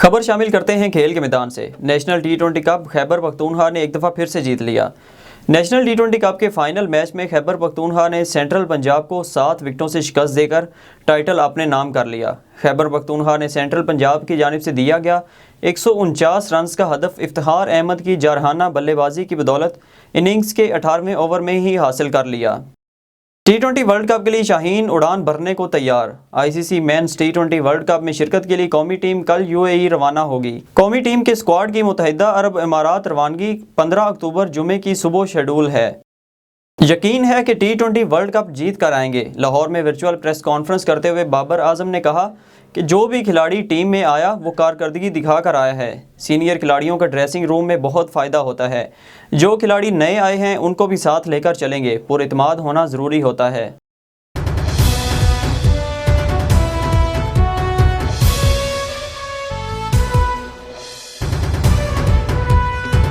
खबर शामिल करते हैं खेल के मैदान से। नेशनल टी20 कप खैबर पख्तूनख्वा ने एक दफ़ा फिर से जीत लिया। नेशनल टी20 कप के फाइनल मैच में खैबर पख्तूनख्वा ने सेंट्रल पंजाब को 7 विकेटों से शिकस्त देकर टाइटल अपने नाम कर लिया। खैबर पख्तूनख्वा ने सेंट्रल पंजाब की जानिब से दिया गया 149 रन का हदफ इफ्तिखार अहमद की जारहाना बल्लेबाजी की बदौलत इनिंग्स के 18वें ओवर में ही हासिल कर लिया। टी20 वर्ल्ड कप के लिए शाहीन उड़ान भरने को तैयार। आईसीसी मेंस टी20 वर्ल्ड कप में शिरकत के लिए कौमी टीम कल यूएई रवाना होगी। कौमी टीम के स्क्वाड की मुत्तहिदा अरब इमारात रवानगी 15 अक्टूबर जुमे की सुबह शेड्यूल है। यकीन है कि टी20 वर्ल्ड कप जीत कर आएंगे। लाहौर में वर्चुअल प्रेस कॉन्फ्रेंस करते हुए बाबर आजम ने कहा कि जो भी खिलाड़ी टीम में आया वो कारकर्दगी दिखा कर आया है। सीनियर खिलाड़ियों का ड्रेसिंग रूम में बहुत फ़ायदा होता है। जो खिलाड़ी नए आए हैं उनको भी साथ लेकर चलेंगे। पुरइत्माद होना ज़रूरी होता है।